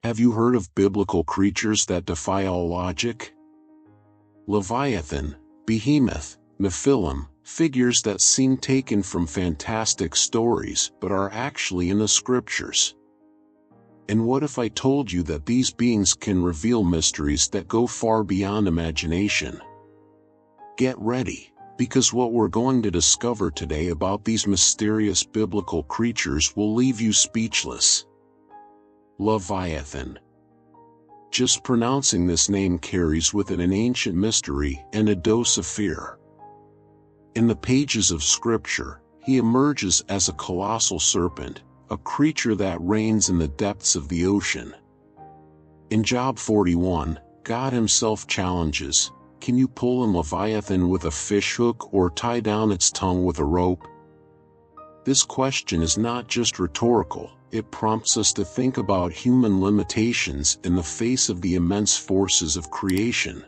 Have you heard of biblical creatures that defy all logic? Leviathan, Behemoth, Nephilim, figures that seem taken from fantastic stories but are actually in the scriptures. And what if I told you that these beings can reveal mysteries that go far beyond imagination? Get ready, because what we're going to discover today about these mysterious biblical creatures will leave you speechless. Leviathan. Just pronouncing this name carries with it an ancient mystery and a dose of fear. In the pages of Scripture, he emerges as a colossal serpent, a creature that reigns in the depths of the ocean. In Job 41, God himself challenges, "Can you pull a Leviathan with a fishhook or tie down its tongue with a rope?" This question is not just rhetorical, it prompts us to think about human limitations in the face of the immense forces of creation.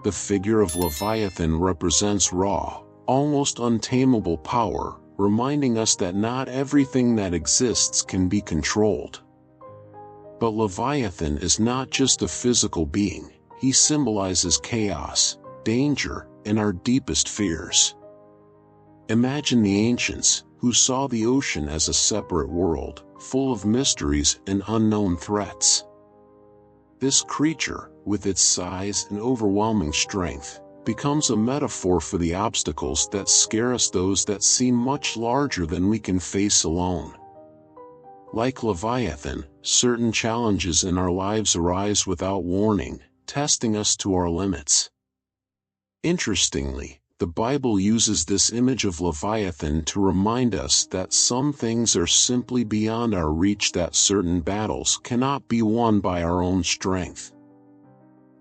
The figure of Leviathan represents raw, almost untamable power, reminding us that not everything that exists can be controlled. But Leviathan is not just a physical being, he symbolizes chaos, danger, and our deepest fears. Imagine the ancients, who saw the ocean as a separate world, full of mysteries and unknown threats. This creature, with its size and overwhelming strength, becomes a metaphor for the obstacles that scare us, those that seem much larger than we can face alone. Like Leviathan, certain challenges in our lives arise without warning, testing us to our limits. Interestingly, the Bible uses this image of Leviathan to remind us that some things are simply beyond our reach, that certain battles cannot be won by our own strength.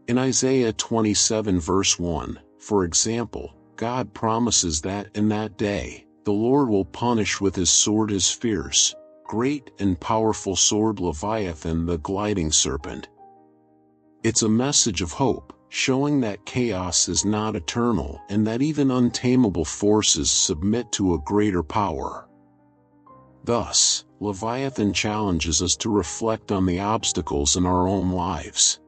In Isaiah 27 verse 1, for example, God promises that in that day, the Lord will punish with his sword his fierce, great and powerful sword, Leviathan, the gliding serpent. It's a message of hope, showing that chaos is not eternal and that even untamable forces submit to a greater power. Thus, Leviathan challenges us to reflect on the obstacles in our own lives.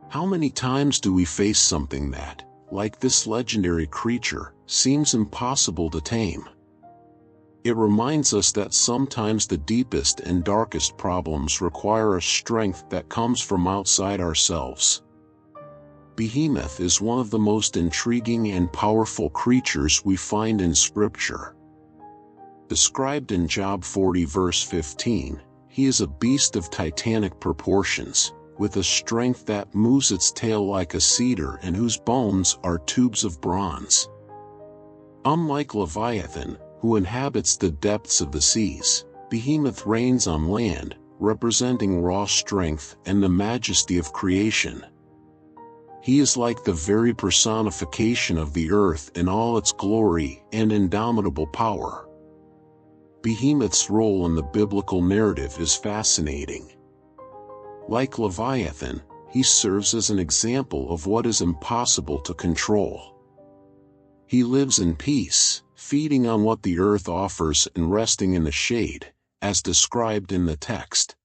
How many times do we face something that, like this legendary creature, seems impossible to tame? It reminds us that sometimes the deepest and darkest problems require a strength that comes from outside ourselves. Behemoth is one of the most intriguing and powerful creatures we find in Scripture. Described in Job 40 verse 15, he is a beast of titanic proportions, with a strength that moves its tail like a cedar and whose bones are tubes of bronze. Unlike Leviathan, who inhabits the depths of the seas, Behemoth reigns on land, representing raw strength and the majesty of creation. He is like the very personification of the earth in all its glory and indomitable power. Behemoth's role in the biblical narrative is fascinating. Like Leviathan, he serves as an example of what is impossible to control. He lives in peace, feeding on what the earth offers and resting in the shade, as described in the text.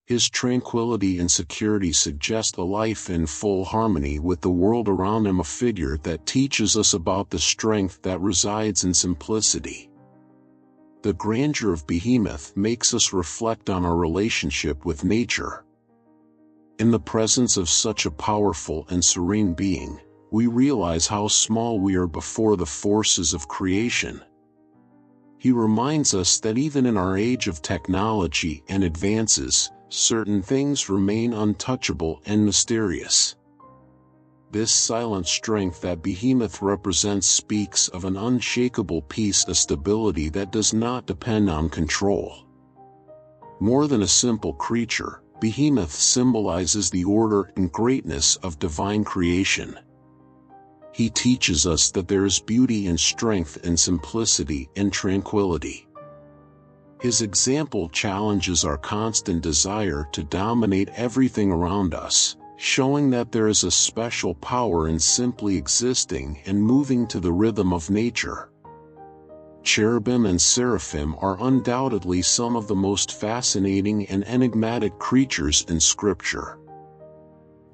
His tranquility and security suggest a life in full harmony with the world around him, a figure that teaches us about the strength that resides in simplicity. The grandeur of Behemoth makes us reflect on our relationship with nature. In the presence of such a powerful and serene being, we realize how small we are before the forces of creation. He reminds us that even in our age of technology and advances, certain things remain untouchable and mysterious. This silent strength that Behemoth represents speaks of an unshakable peace, a stability that does not depend on control. More than a simple creature, Behemoth symbolizes the order and greatness of divine creation. He teaches us that there is beauty and strength in simplicity and tranquility. His example challenges our constant desire to dominate everything around us, showing that there is a special power in simply existing and moving to the rhythm of nature. Cherubim and seraphim are undoubtedly some of the most fascinating and enigmatic creatures in Scripture.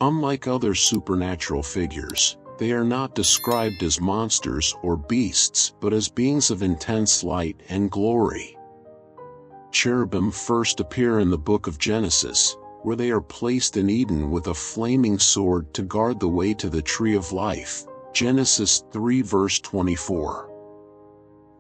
Unlike other supernatural figures, they are not described as monsters or beasts but as beings of intense light and glory. Cherubim first appear in the book of Genesis, where they are placed in Eden with a flaming sword to guard the way to the tree of life. Genesis 3 verse 24.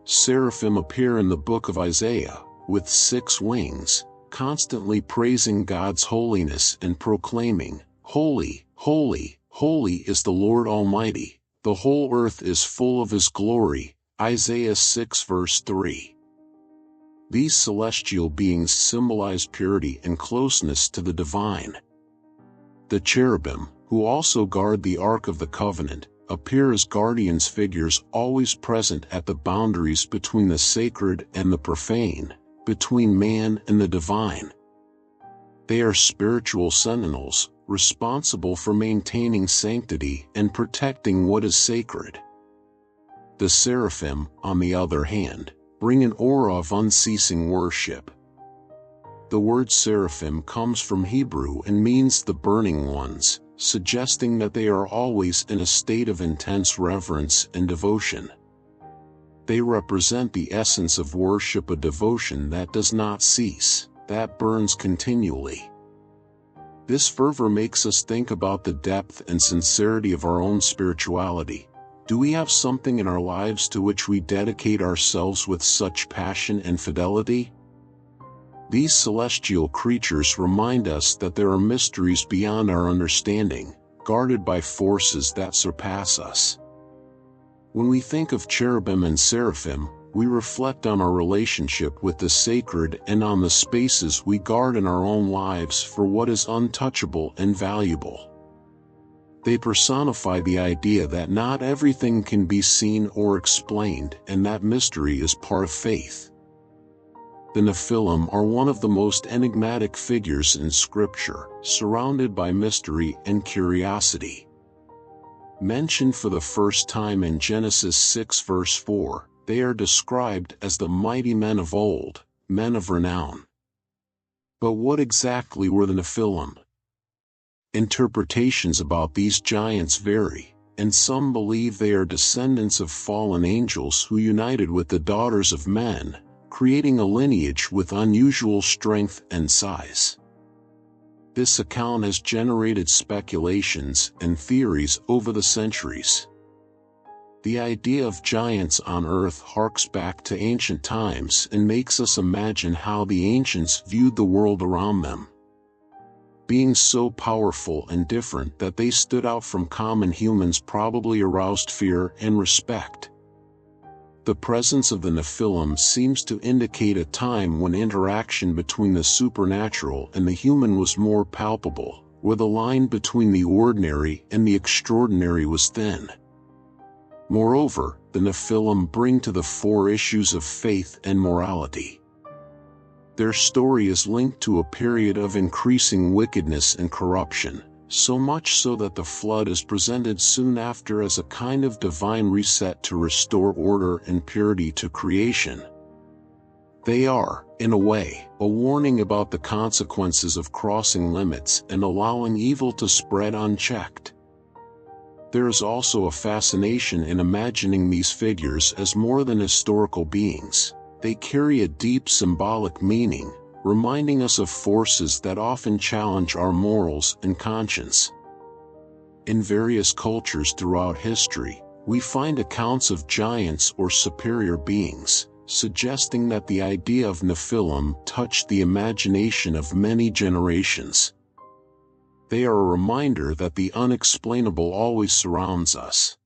Seraphim appear in the book of Isaiah, with 6 wings, constantly praising God's holiness and proclaiming, "Holy, holy, holy is the Lord Almighty, the whole earth is full of His glory." Isaiah 6 verse 3. These celestial beings symbolize purity and closeness to the divine. The cherubim, who also guard the Ark of the Covenant, appear as guardians figures always present at the boundaries between the sacred and the profane, between man and the divine. They are spiritual sentinels, responsible for maintaining sanctity and protecting what is sacred. The seraphim, on the other hand, bring an aura of unceasing worship. The word seraphim comes from Hebrew and means the burning ones, suggesting that they are always in a state of intense reverence and devotion. They represent the essence of worship, a devotion that does not cease, that burns continually. This fervor makes us think about the depth and sincerity of our own spirituality. Do we have something in our lives to which we dedicate ourselves with such passion and fidelity? These celestial creatures remind us that there are mysteries beyond our understanding, guarded by forces that surpass us. When we think of cherubim and seraphim, we reflect on our relationship with the sacred and on the spaces we guard in our own lives for what is untouchable and valuable. They personify the idea that not everything can be seen or explained, and that mystery is part of faith. The Nephilim are one of the most enigmatic figures in Scripture, surrounded by mystery and curiosity. Mentioned for the first time in Genesis 6 verse 4, they are described as the mighty men of old, men of renown. But what exactly were the Nephilim? Interpretations about these giants vary, and some believe they are descendants of fallen angels who united with the daughters of men, creating a lineage with unusual strength and size. This account has generated speculations and theories over the centuries. The idea of giants on Earth harks back to ancient times and makes us imagine how the ancients viewed the world around them. Being so powerful and different that they stood out from common humans probably aroused fear and respect. The presence of the Nephilim seems to indicate a time when interaction between the supernatural and the human was more palpable, where the line between the ordinary and the extraordinary was thin. Moreover, the Nephilim bring to the fore issues of faith and morality. Their story is linked to a period of increasing wickedness and corruption, so much so that the flood is presented soon after as a kind of divine reset to restore order and purity to creation. They are, in a way, a warning about the consequences of crossing limits and allowing evil to spread unchecked. There is also a fascination in imagining these figures as more than historical beings. They carry a deep symbolic meaning, reminding us of forces that often challenge our morals and conscience. In various cultures throughout history, we find accounts of giants or superior beings, suggesting that the idea of Nephilim touched the imagination of many generations. They are a reminder that the unexplainable always surrounds us.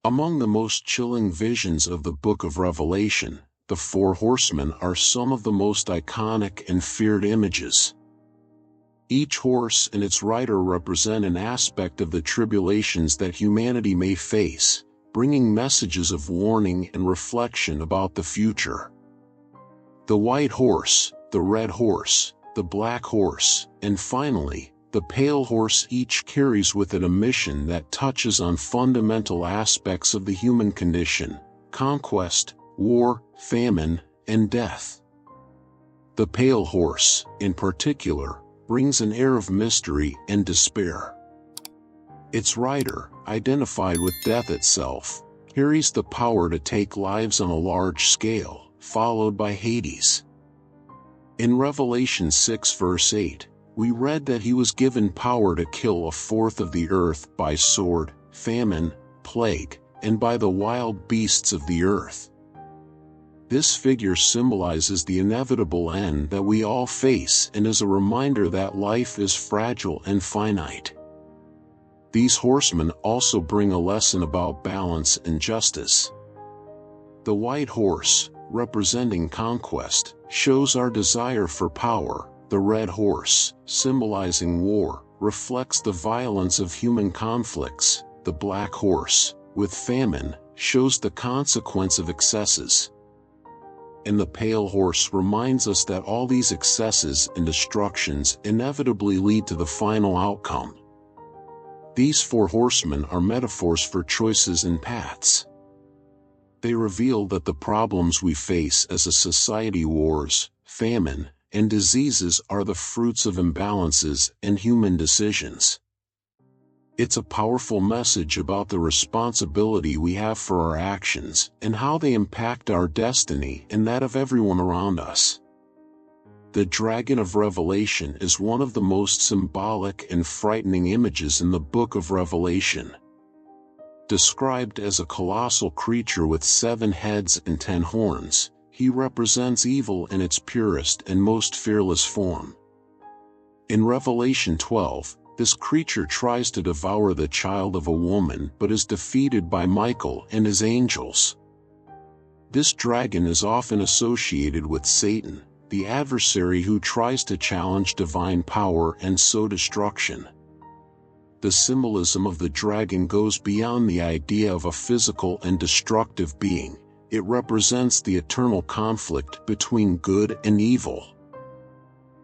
Among the most chilling visions of the Book of Revelation, the 4 horsemen are some of the most iconic and feared images. Each horse and its rider represent an aspect of the tribulations that humanity may face, bringing messages of warning and reflection about the future. The white horse, the red horse, the black horse, and finally, the pale horse each carries with it a mission that touches on fundamental aspects of the human condition: conquest, war, famine, and death. The pale horse, in particular, brings an air of mystery and despair. Its rider, identified with death itself, carries the power to take lives on a large scale, followed by Hades. In Revelation 6 verse 8, we read that he was given power to kill a fourth of the earth by sword, famine, plague, and by the wild beasts of the earth. This figure symbolizes the inevitable end that we all face and is a reminder that life is fragile and finite. These horsemen also bring a lesson about balance and justice. The white horse, representing conquest, shows our desire for power. The red horse, symbolizing war, reflects the violence of human conflicts. The black horse, with famine, shows the consequence of excesses. And the pale horse reminds us that all these excesses and destructions inevitably lead to the final outcome. These four horsemen are metaphors for choices and paths. They reveal that the problems we face as a society, wars, famine, and diseases, are the fruits of imbalances and human decisions. It's a powerful message about the responsibility we have for our actions and how they impact our destiny and that of everyone around us. The dragon of Revelation is one of the most symbolic and frightening images in the book of Revelation. Described as a colossal creature with 7 heads and 10 horns, he represents evil in its purest and most fearless form. In Revelation 12, this creature tries to devour the child of a woman but is defeated by Michael and his angels. This dragon is often associated with Satan, the adversary who tries to challenge divine power and sow destruction. The symbolism of the dragon goes beyond the idea of a physical and destructive being. It represents the eternal conflict between good and evil.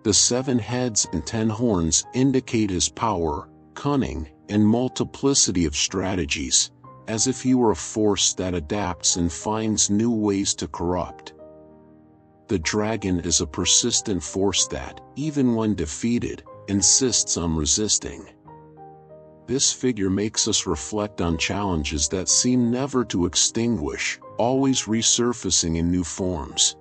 The 7 heads and 10 horns indicate his power, cunning, and multiplicity of strategies, as if he were a force that adapts and finds new ways to corrupt. The dragon is a persistent force that, even when defeated, insists on resisting. This figure makes us reflect on challenges that seem never to extinguish, always resurfacing in new forms.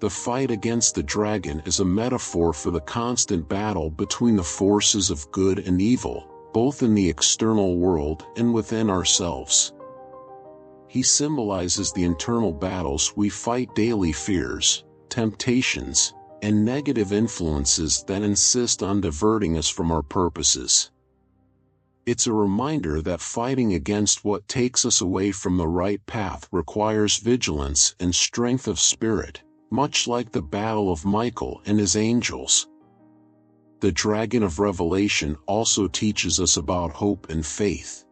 The fight against the dragon is a metaphor for the constant battle between the forces of good and evil, both in the external world and within ourselves. He symbolizes the internal battles we fight: daily fears, temptations, and negative influences that insist on diverting us from our purposes. It's a reminder that fighting against what takes us away from the right path requires vigilance and strength of spirit, much like the battle of Michael and his angels. The dragon of Revelation also teaches us about hope and faith.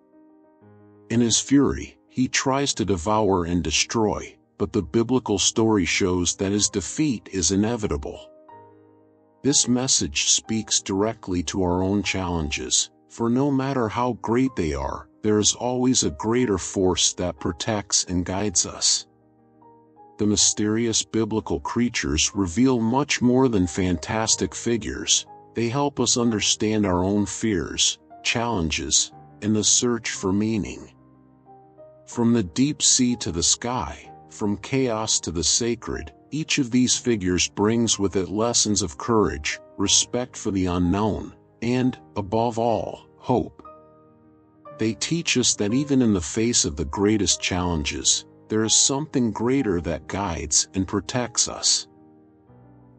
In his fury, he tries to devour and destroy, but the biblical story shows that his defeat is inevitable. This message speaks directly to our own challenges, for no matter how great they are, there is always a greater force that protects and guides us. The mysterious biblical creatures reveal much more than fantastic figures. They help us understand our own fears, challenges, and the search for meaning. From the deep sea to the sky, from chaos to the sacred, each of these figures brings with it lessons of courage, respect for the unknown, and, above all, hope. They teach us that even in the face of the greatest challenges, there is something greater that guides and protects us.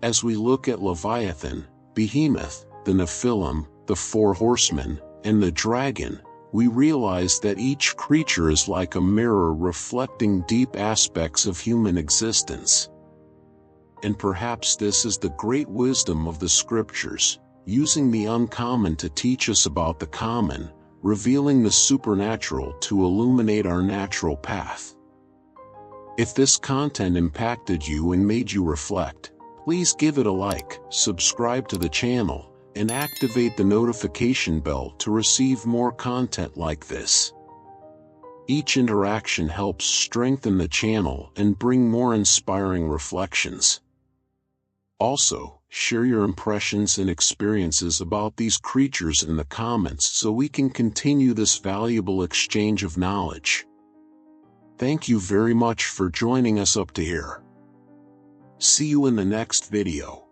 As we look at Leviathan, Behemoth, the Nephilim, the 4 horsemen, and the dragon, we realize that each creature is like a mirror reflecting deep aspects of human existence. And perhaps this is the great wisdom of the scriptures, using the uncommon to teach us about the common, revealing the supernatural to illuminate our natural path. If this content impacted you and made you reflect, please give it a like, subscribe to the channel, and activate the notification bell to receive more content like this. Each interaction helps strengthen the channel and bring more inspiring reflections. Also, share your impressions and experiences about these creatures in the comments so we can continue this valuable exchange of knowledge. Thank you very much for joining us up to here. See you in the next video.